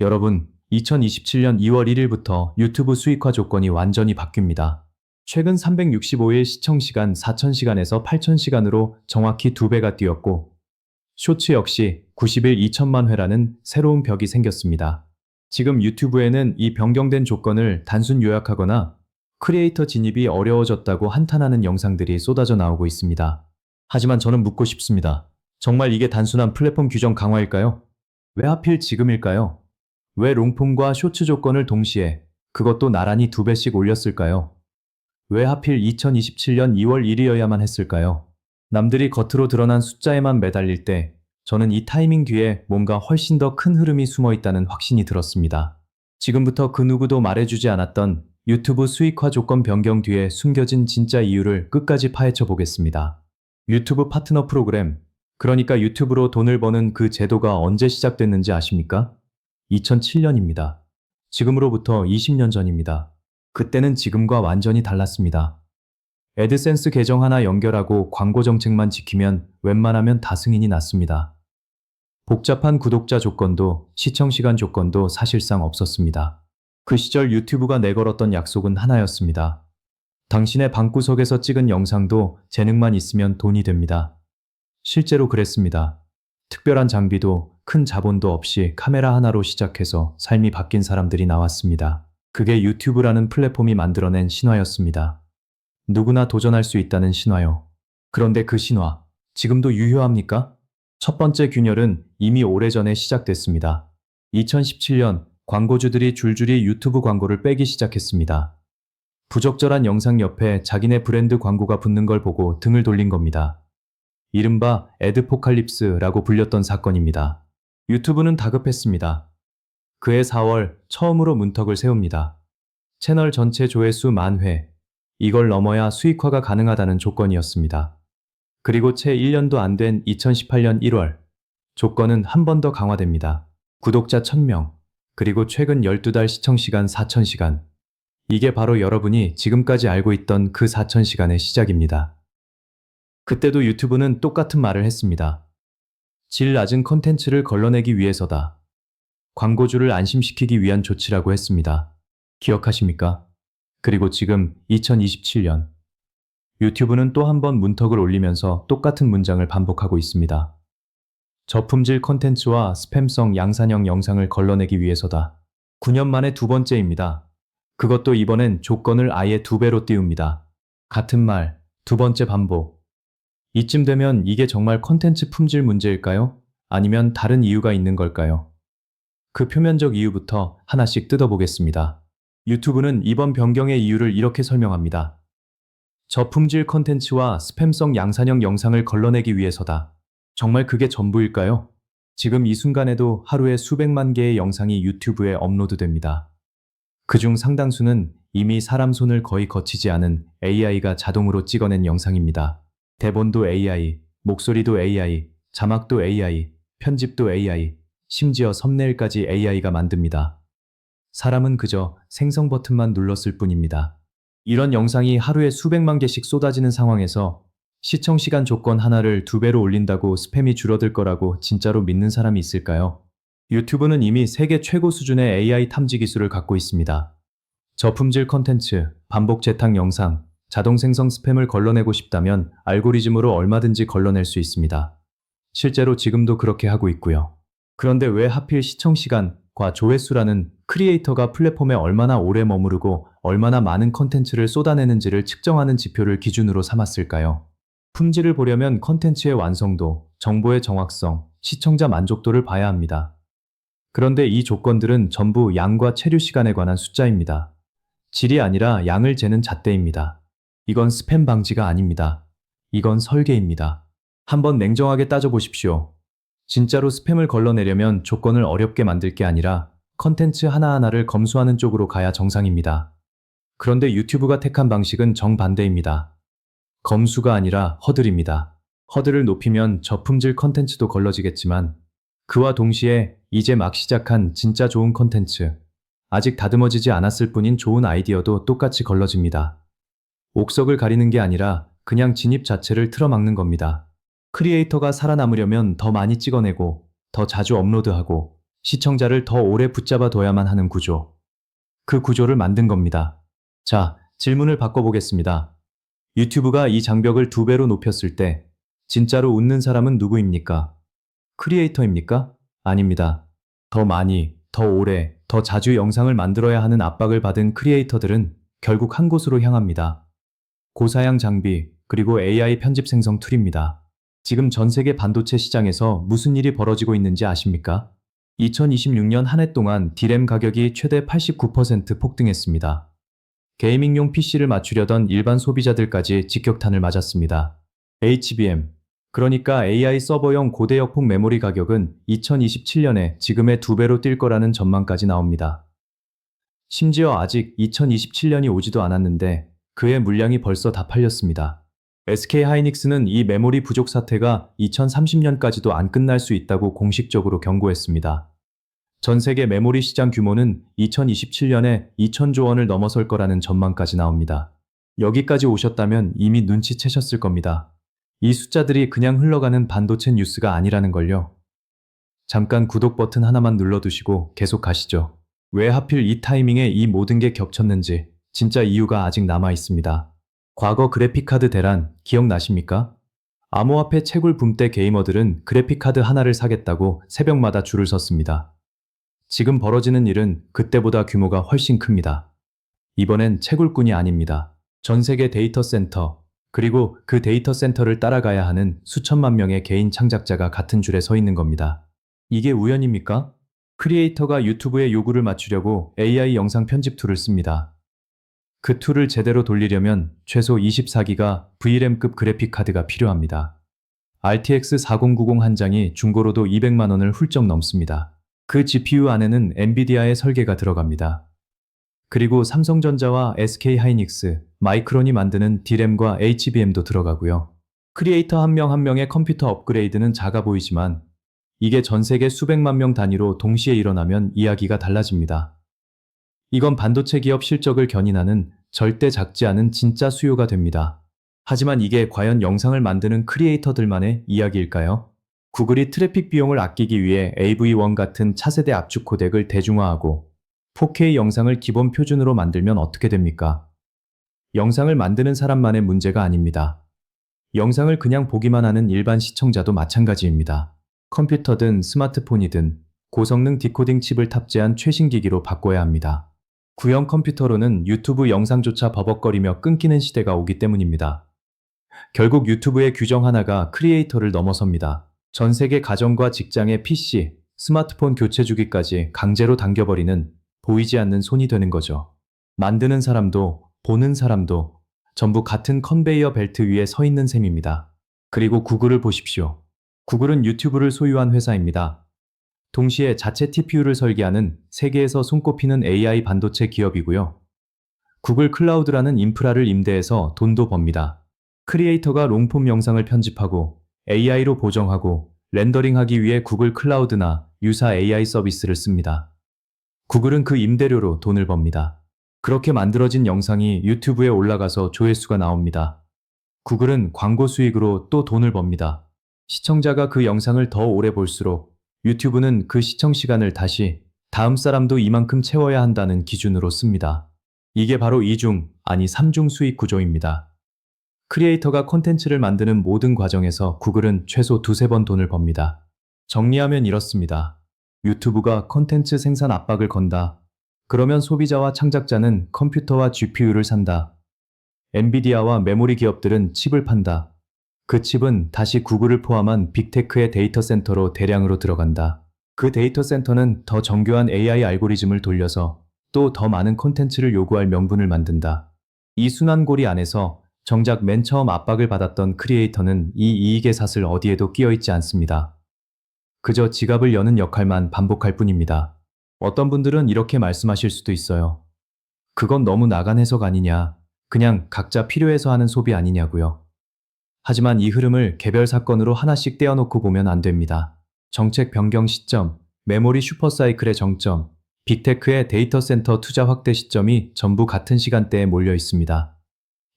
여러분, 2027년 2월 1일부터 유튜브 수익화 조건이 완전히 바뀝니다. 최근 365일 시청시간 4,000시간에서 8,000시간으로 정확히 2배가 뛰었고, 쇼츠 역시 90일 2천만 회라는 새로운 벽이 생겼습니다. 지금 유튜브에는 이 변경된 조건을 단순 요약하거나 크리에이터 진입이 어려워졌다고 한탄하는 영상들이 쏟아져 나오고 있습니다. 하지만 저는 묻고 싶습니다. 정말 이게 단순한 플랫폼 규정 강화일까요? 왜 하필 지금일까요? 왜 롱폼과 쇼츠 조건을 동시에 그것도 나란히 2배씩 올렸을까요? 왜 하필 2027년 2월 1일이어야만 했을까요? 남들이 겉으로 드러난 숫자에만 매달릴 때 저는 이 타이밍 뒤에 뭔가 훨씬 더 큰 흐름이 숨어 있다는 확신이 들었습니다. 지금부터 그 누구도 말해주지 않았던 유튜브 수익화 조건 변경 뒤에 숨겨진 진짜 이유를 끝까지 파헤쳐 보겠습니다. 유튜브 파트너 프로그램, 그러니까 유튜브로 돈을 버는 그 제도가 언제 시작됐는지 아십니까? 2007년입니다. 지금으로부터 20년 전입니다. 그때는 지금과 완전히 달랐습니다. 애드센스 계정 하나 연결하고 광고 정책만 지키면 웬만하면 다 승인이 났습니다. 복잡한 구독자 조건도 시청 시간 조건도 사실상 없었습니다. 그 시절 유튜브가 내걸었던 약속은 하나였습니다. 당신의 방구석에서 찍은 영상도 재능만 있으면 돈이 됩니다. 실제로 그랬습니다. 특별한 장비도 큰 자본도 없이 카메라 하나로 시작해서 삶이 바뀐 사람들이 나왔습니다. 그게 유튜브라는 플랫폼이 만들어낸 신화였습니다. 누구나 도전할 수 있다는 신화요. 그런데 그 신화, 지금도 유효합니까? 첫 번째 균열은 이미 오래전에 시작됐습니다. 2017년 광고주들이 줄줄이 유튜브 광고를 빼기 시작했습니다. 부적절한 영상 옆에 자기네 브랜드 광고가 붙는 걸 보고 등을 돌린 겁니다. 이른바 애드포칼립스라고 불렸던 사건입니다. 유튜브는 다급했습니다. 그해 4월 처음으로 문턱을 세웁니다. 채널 전체 조회수 10,000회. 이걸 넘어야 수익화가 가능하다는 조건이었습니다. 그리고 채 1년도 안 된 2018년 1월, 조건은 한 번 더 강화됩니다. 구독자 1,000명, 그리고 최근 12달 시청시간 4,000시간. 이게 바로 여러분이 지금까지 알고 있던 그 4,000시간의 시작입니다. 그때도 유튜브는 똑같은 말을 했습니다. 질 낮은 컨텐츠를 걸러내기 위해서다. 광고주를 안심시키기 위한 조치라고 했습니다. 기억하십니까? 그리고 지금 2027년 유튜브는 또 한 번 문턱을 올리면서 똑같은 문장을 반복하고 있습니다. 저품질 컨텐츠와 스팸성 양산형 영상을 걸러내기 위해서다. 9년 만에 두 번째입니다. 그것도 이번엔 조건을 아예 2배로 띄웁니다. 같은 말, 두 번째 반복. 이쯤 되면 이게 정말 컨텐츠 품질 문제일까요? 아니면 다른 이유가 있는 걸까요? 그 표면적 이유부터 하나씩 뜯어보겠습니다. 유튜브는 이번 변경의 이유를 이렇게 설명합니다. 저품질 컨텐츠와 스팸성 양산형 영상을 걸러내기 위해서다. 정말 그게 전부일까요? 지금 이 순간에도 하루에 수백만 개의 영상이 유튜브에 업로드됩니다. 그중 상당수는 이미 사람 손을 거의 거치지 않은 AI가 자동으로 찍어낸 영상입니다. 대본도 AI, 목소리도 AI, 자막도 AI, 편집도 AI, 심지어 썸네일까지 AI가 만듭니다. 사람은 그저 생성 버튼만 눌렀을 뿐입니다. 이런 영상이 하루에 수백만 개씩 쏟아지는 상황에서 시청시간 조건 하나를 2배로 올린다고 스팸이 줄어들 거라고 진짜로 믿는 사람이 있을까요? 유튜브는 이미 세계 최고 수준의 AI 탐지 기술을 갖고 있습니다. 저품질 컨텐츠, 반복 재탕 영상, 자동 생성 스팸을 걸러내고 싶다면 알고리즘으로 얼마든지 걸러낼 수 있습니다. 실제로 지금도 그렇게 하고 있고요. 그런데 왜 하필 시청시간과 조회수라는 크리에이터가 플랫폼에 얼마나 오래 머무르고 얼마나 많은 컨텐츠를 쏟아내는지를 측정하는 지표를 기준으로 삼았을까요? 품질을 보려면 컨텐츠의 완성도, 정보의 정확성, 시청자 만족도를 봐야 합니다. 그런데 이 조건들은 전부 양과 체류 시간에 관한 숫자입니다. 질이 아니라 양을 재는 잣대입니다. 이건 스팸 방지가 아닙니다. 이건 설계입니다. 한번 냉정하게 따져보십시오. 진짜로 스팸을 걸러내려면 조건을 어렵게 만들 게 아니라 컨텐츠 하나하나를 검수하는 쪽으로 가야 정상입니다. 그런데 유튜브가 택한 방식은 정반대입니다. 검수가 아니라 허들입니다. 허들을 높이면 저품질 컨텐츠도 걸러지겠지만 그와 동시에 이제 막 시작한 진짜 좋은 컨텐츠, 아직 다듬어지지 않았을 뿐인 좋은 아이디어도 똑같이 걸러집니다. 옥석을 가리는 게 아니라 그냥 진입 자체를 틀어막는 겁니다. 크리에이터가 살아남으려면 더 많이 찍어내고, 더 자주 업로드하고, 시청자를 더 오래 붙잡아 둬야만 하는 구조. 그 구조를 만든 겁니다. 자, 질문을 바꿔보겠습니다. 유튜브가 이 장벽을 2배로 높였을 때 진짜로 웃는 사람은 누구입니까? 크리에이터입니까? 아닙니다. 더 많이, 더 오래, 더 자주 영상을 만들어야 하는 압박을 받은 크리에이터들은 결국 한 곳으로 향합니다. 고사양 장비, 그리고 AI 편집 생성 툴입니다. 지금 전 세계 반도체 시장에서 무슨 일이 벌어지고 있는지 아십니까? 2026년 한 해 동안 D램 가격이 최대 89% 폭등했습니다. 게이밍용 PC를 맞추려던 일반 소비자들까지 직격탄을 맞았습니다. HBM, 그러니까 AI 서버용 고대역폭 메모리 가격은 2027년에 지금의 2배로 뛸 거라는 전망까지 나옵니다. 심지어 아직 2027년이 오지도 않았는데 그의 물량이 벌써 다 팔렸습니다. SK하이닉스는 이 메모리 부족 사태가 2030년까지도 안 끝날 수 있다고 공식적으로 경고했습니다. 전 세계 메모리 시장 규모는 2027년에 2천조 원을 넘어설 거라는 전망까지 나옵니다. 여기까지 오셨다면 이미 눈치채셨을 겁니다. 이 숫자들이 그냥 흘러가는 반도체 뉴스가 아니라는 걸요. 잠깐 구독 버튼 하나만 눌러두시고 계속 가시죠. 왜 하필 이 타이밍에 이 모든 게 겹쳤는지 진짜 이유가 아직 남아 있습니다. 과거 그래픽카드 대란 기억나십니까? 암호화폐 채굴 붐 때 게이머들은 그래픽카드 하나를 사겠다고 새벽마다 줄을 섰습니다. 지금 벌어지는 일은 그때보다 규모가 훨씬 큽니다. 이번엔 채굴꾼이 아닙니다. 전 세계 데이터 센터, 그리고 그 데이터 센터를 따라가야 하는 수천만 명의 개인 창작자가 같은 줄에 서 있는 겁니다. 이게 우연입니까? 크리에이터가 유튜브의 요구를 맞추려고 AI 영상 편집 툴을 씁니다. 그 툴을 제대로 돌리려면 최소 24기가 VRAM급 그래픽카드가 필요합니다. RTX 4090 한 장이 중고로도 200만 원을 훌쩍 넘습니다. 그 GPU 안에는 엔비디아의 설계가 들어갑니다. 그리고 삼성전자와 SK하이닉스, 마이크론이 만드는 D램과 HBM도 들어가고요. 크리에이터 한 명 한 명의 컴퓨터 업그레이드는 작아 보이지만 이게 전 세계 수백만 명 단위로 동시에 일어나면 이야기가 달라집니다. 이건 반도체 기업 실적을 견인하는 절대 작지 않은 진짜 수요가 됩니다. 하지만 이게 과연 영상을 만드는 크리에이터들만의 이야기일까요? 구글이 트래픽 비용을 아끼기 위해 AV1 같은 차세대 압축 코덱을 대중화하고 4K 영상을 기본 표준으로 만들면 어떻게 됩니까? 영상을 만드는 사람만의 문제가 아닙니다. 영상을 그냥 보기만 하는 일반 시청자도 마찬가지입니다. 컴퓨터든 스마트폰이든 고성능 디코딩 칩을 탑재한 최신 기기로 바꿔야 합니다. 구형 컴퓨터로는 유튜브 영상조차 버벅거리며 끊기는 시대가 오기 때문입니다. 결국 유튜브의 규정 하나가 크리에이터를 넘어섭니다. 전 세계 가정과 직장의 PC, 스마트폰 교체 주기까지 강제로 당겨버리는 보이지 않는 손이 되는 거죠. 만드는 사람도 보는 사람도 전부 같은 컨베이어 벨트 위에 서 있는 셈입니다. 그리고 구글을 보십시오. 구글은 유튜브를 소유한 회사입니다. 동시에 자체 TPU를 설계하는 세계에서 손꼽히는 AI 반도체 기업이고요. 구글 클라우드라는 인프라를 임대해서 돈도 법니다. 크리에이터가 롱폼 영상을 편집하고 AI로 보정하고 렌더링하기 위해 구글 클라우드나 유사 AI 서비스를 씁니다. 구글은 그 임대료로 돈을 법니다. 그렇게 만들어진 영상이 유튜브에 올라가서 조회수가 나옵니다. 구글은 광고 수익으로 또 돈을 법니다. 시청자가 그 영상을 더 오래 볼수록 유튜브는 그 시청 시간을 다시 다음 사람도 이만큼 채워야 한다는 기준으로 씁니다. 이게 바로 2중, 아니 3중 수익 구조입니다. 크리에이터가 콘텐츠를 만드는 모든 과정에서 구글은 최소 2~3번 돈을 법니다. 정리하면 이렇습니다. 유튜브가 콘텐츠 생산 압박을 건다. 그러면 소비자와 창작자는 컴퓨터와 GPU를 산다. 엔비디아와 메모리 기업들은 칩을 판다. 그 칩은 다시 구글을 포함한 빅테크의 데이터 센터로 대량으로 들어간다. 그 데이터 센터는 더 정교한 AI 알고리즘을 돌려서 또 더 많은 콘텐츠를 요구할 명분을 만든다. 이 순환고리 안에서 정작 맨 처음 압박을 받았던 크리에이터는 이 이익의 삿을 어디에도 끼어있지 않습니다. 그저 지갑을 여는 역할만 반복할 뿐입니다. 어떤 분들은 이렇게 말씀하실 수도 있어요. 그건 너무 나간 해석 아니냐. 그냥 각자 필요해서 하는 소비 아니냐고요. 하지만 이 흐름을 개별 사건으로 하나씩 떼어놓고 보면 안 됩니다. 정책 변경 시점, 메모리 슈퍼사이클의 정점, 빅테크의 데이터 센터 투자 확대 시점이 전부 같은 시간대에 몰려 있습니다.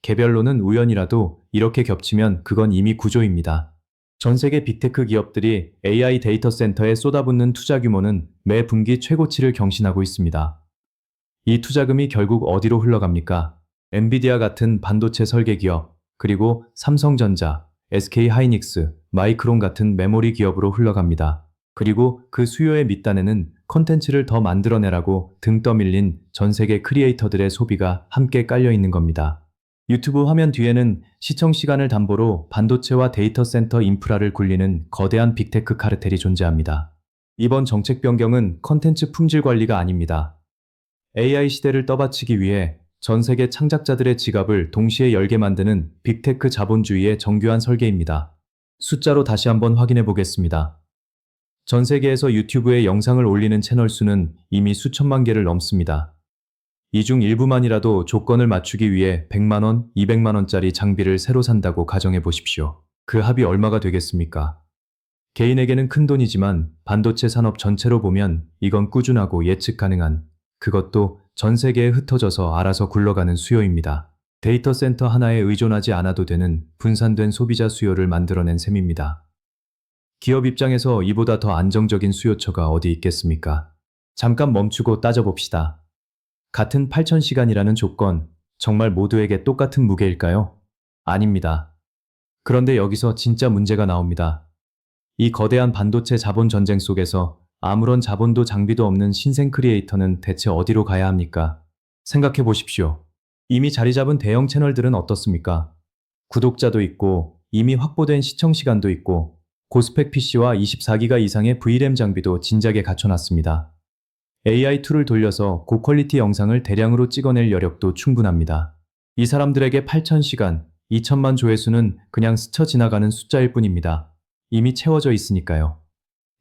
개별로는 우연이라도 이렇게 겹치면 그건 이미 구조입니다. 전 세계 빅테크 기업들이 AI 데이터 센터에 쏟아붓는 투자 규모는 매 분기 최고치를 경신하고 있습니다. 이 투자금이 결국 어디로 흘러갑니까? 엔비디아 같은 반도체 설계 기업, 그리고 삼성전자, SK 하이닉스, 마이크론 같은 메모리 기업으로 흘러갑니다. 그리고 그 수요의 밑단에는 컨텐츠를 더 만들어내라고 등 떠밀린 전 세계 크리에이터들의 소비가 함께 깔려 있는 겁니다. 유튜브 화면 뒤에는 시청 시간을 담보로 반도체와 데이터 센터 인프라를 굴리는 거대한 빅테크 카르텔이 존재합니다. 이번 정책 변경은 컨텐츠 품질 관리가 아닙니다. AI 시대를 떠받치기 위해 전 세계 창작자들의 지갑을 동시에 열게 만드는 빅테크 자본주의의 정교한 설계입니다. 숫자로 다시 한번 확인해 보겠습니다. 전 세계에서 유튜브에 영상을 올리는 채널 수는 이미 수천만 개를 넘습니다. 이 중 일부만이라도 조건을 맞추기 위해 100만 원, 200만 원짜리 장비를 새로 산다고 가정해 보십시오. 그 합이 얼마가 되겠습니까? 개인에게는 큰 돈이지만 반도체 산업 전체로 보면 이건 꾸준하고 예측 가능한, 그것도 전 세계에 흩어져서 알아서 굴러가는 수요입니다. 데이터 센터 하나에 의존하지 않아도 되는 분산된 소비자 수요를 만들어낸 셈입니다. 기업 입장에서 이보다 더 안정적인 수요처가 어디 있겠습니까? 잠깐 멈추고 따져봅시다. 같은 8,000시간이라는 조건, 정말 모두에게 똑같은 무게일까요? 아닙니다. 그런데 여기서 진짜 문제가 나옵니다. 이 거대한 반도체 자본 전쟁 속에서 아무런 자본도 장비도 없는 신생 크리에이터는 대체 어디로 가야 합니까? 생각해 보십시오. 이미 자리 잡은 대형 채널들은 어떻습니까? 구독자도 있고, 이미 확보된 시청 시간도 있고, 고스펙 PC와 24기가 이상의 VRAM 장비도 진작에 갖춰놨습니다. AI 툴을 돌려서 고퀄리티 영상을 대량으로 찍어낼 여력도 충분합니다. 이 사람들에게 8,000시간, 2천만 조회수는 그냥 스쳐 지나가는 숫자일 뿐입니다. 이미 채워져 있으니까요.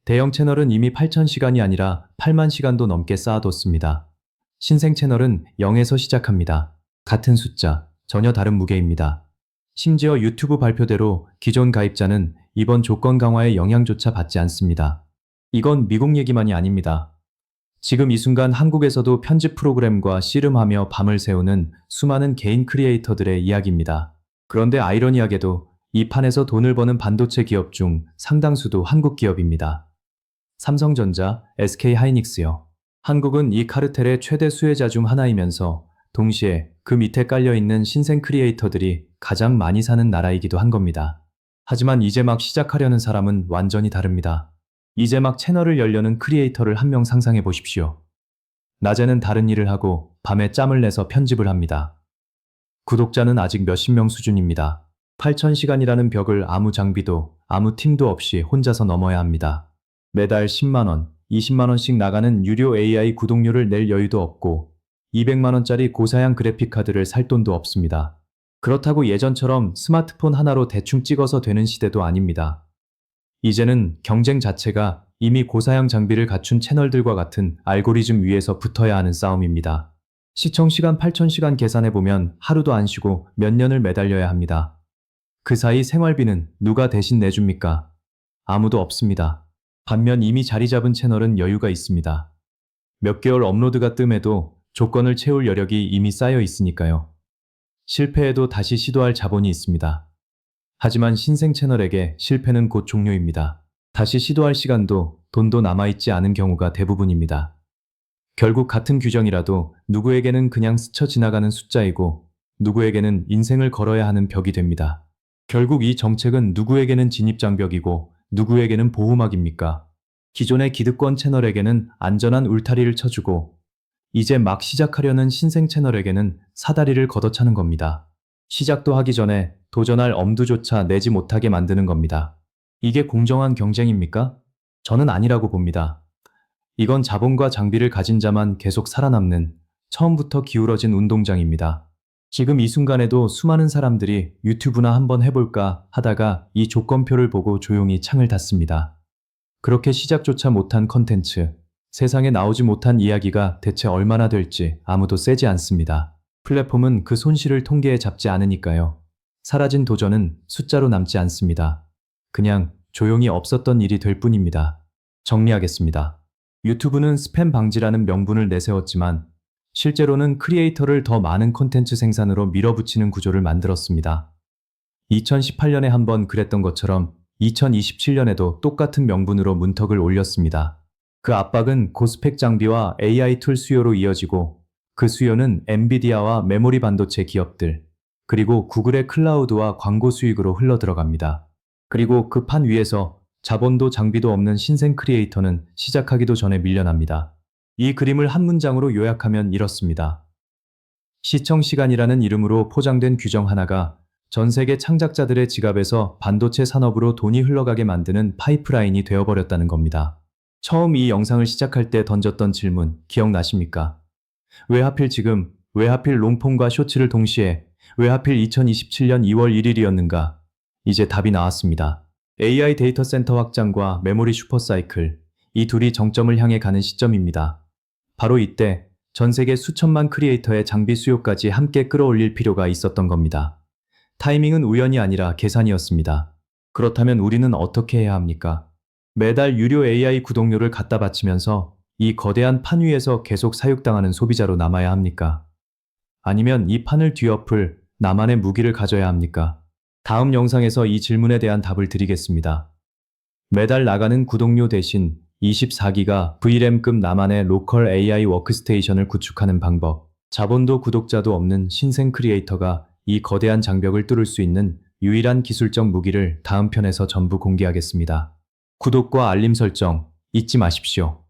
대형 채널은 이미 8,000시간이 아니라 8만 시간도 넘게 쌓아뒀습니다. 신생 채널은 0에서 시작합니다. 같은 숫자, 전혀 다른 무게입니다. 심지어 유튜브 발표대로 기존 가입자는 이번 조건 강화의 영향조차 받지 않습니다. 이건 미국 얘기만이 아닙니다. 지금 이 순간 한국에서도 편집 프로그램과 씨름하며 밤을 새우는 수많은 개인 크리에이터들의 이야기입니다. 그런데 아이러니하게도 이 판에서 돈을 버는 반도체 기업 중 상당수도 한국 기업입니다. 삼성전자, SK하이닉스요. 한국은 이 카르텔의 최대 수혜자 중 하나이면서 동시에 그 밑에 깔려있는 신생 크리에이터들이 가장 많이 사는 나라이기도 한 겁니다. 하지만 이제 막 시작하려는 사람은 완전히 다릅니다. 이제 막 채널을 열려는 크리에이터를 한 명 상상해 보십시오. 낮에는 다른 일을 하고 밤에 짬을 내서 편집을 합니다. 구독자는 아직 몇십 명 수준입니다. 8,000시간이라는 벽을 아무 장비도, 아무 팀도 없이 혼자서 넘어야 합니다. 매달 10만 원, 20만 원씩 나가는 유료 AI 구독료를 낼 여유도 없고 200만 원짜리 고사양 그래픽카드를 살 돈도 없습니다. 그렇다고 예전처럼 스마트폰 하나로 대충 찍어서 되는 시대도 아닙니다. 이제는 경쟁 자체가 이미 고사양 장비를 갖춘 채널들과 같은 알고리즘 위에서 붙어야 하는 싸움입니다. 시청시간 8,000시간 계산해보면 하루도 안 쉬고 몇 년을 매달려야 합니다. 그 사이 생활비는 누가 대신 내줍니까? 아무도 없습니다. 반면 이미 자리 잡은 채널은 여유가 있습니다. 몇 개월 업로드가 뜸해도 조건을 채울 여력이 이미 쌓여 있으니까요. 실패해도 다시 시도할 자본이 있습니다. 하지만 신생 채널에게 실패는 곧 종료입니다. 다시 시도할 시간도 돈도 남아있지 않은 경우가 대부분입니다. 결국 같은 규정이라도 누구에게는 그냥 스쳐 지나가는 숫자이고 누구에게는 인생을 걸어야 하는 벽이 됩니다. 결국 이 정책은 누구에게는 진입장벽이고 누구에게는 보호막입니까? 기존의 기득권 채널에게는 안전한 울타리를 쳐주고 이제 막 시작하려는 신생 채널에게는 사다리를 걷어차는 겁니다. 시작도 하기 전에 도전할 엄두조차 내지 못하게 만드는 겁니다. 이게 공정한 경쟁입니까? 저는 아니라고 봅니다. 이건 자본과 장비를 가진 자만 계속 살아남는 처음부터 기울어진 운동장입니다. 지금 이 순간에도 수많은 사람들이 유튜브나 한번 해볼까 하다가 이 조건표를 보고 조용히 창을 닫습니다. 그렇게 시작조차 못한 컨텐츠, 세상에 나오지 못한 이야기가 대체 얼마나 될지 아무도 세지 않습니다. 플랫폼은 그 손실을 통계에 잡지 않으니까요. 사라진 도전은 숫자로 남지 않습니다. 그냥 조용히 없었던 일이 될 뿐입니다. 정리하겠습니다. 유튜브는 스팸 방지라는 명분을 내세웠지만 실제로는 크리에이터를 더 많은 콘텐츠 생산으로 밀어붙이는 구조를 만들었습니다. 2018년에 한번 그랬던 것처럼 2027년에도 똑같은 명분으로 문턱을 올렸습니다. 그 압박은 고스펙 장비와 AI 툴 수요로 이어지고 그 수요는 엔비디아와 메모리 반도체 기업들, 그리고 구글의 클라우드와 광고 수익으로 흘러들어갑니다. 그리고 그 판 위에서 자본도 장비도 없는 신생 크리에이터는 시작하기도 전에 밀려납니다. 이 그림을 한 문장으로 요약하면 이렇습니다. 시청 시간이라는 이름으로 포장된 규정 하나가 전 세계 창작자들의 지갑에서 반도체 산업으로 돈이 흘러가게 만드는 파이프라인이 되어버렸다는 겁니다. 처음 이 영상을 시작할 때 던졌던 질문 기억나십니까? 왜 하필 지금, 왜 하필 롱폼과 쇼츠를 동시에, 왜 하필 2027년 2월 1일이었는가? 이제 답이 나왔습니다. AI 데이터 센터 확장과 메모리 슈퍼사이클, 이 둘이 정점을 향해 가는 시점입니다. 바로 이때 전 세계 수천만 크리에이터의 장비 수요까지 함께 끌어올릴 필요가 있었던 겁니다. 타이밍은 우연이 아니라 계산이었습니다. 그렇다면 우리는 어떻게 해야 합니까? 매달 유료 AI 구독료를 갖다 바치면서 이 거대한 판 위에서 계속 사육당하는 소비자로 남아야 합니까? 아니면 이 판을 뒤엎을 나만의 무기를 가져야 합니까? 다음 영상에서 이 질문에 대한 답을 드리겠습니다. 매달 나가는 구독료 대신 24기가 VRAM급 나만의 로컬 AI 워크스테이션을 구축하는 방법. 자본도 구독자도 없는 신생 크리에이터가 이 거대한 장벽을 뚫을 수 있는 유일한 기술적 무기를 다음 편에서 전부 공개하겠습니다. 구독과 알림 설정 잊지 마십시오.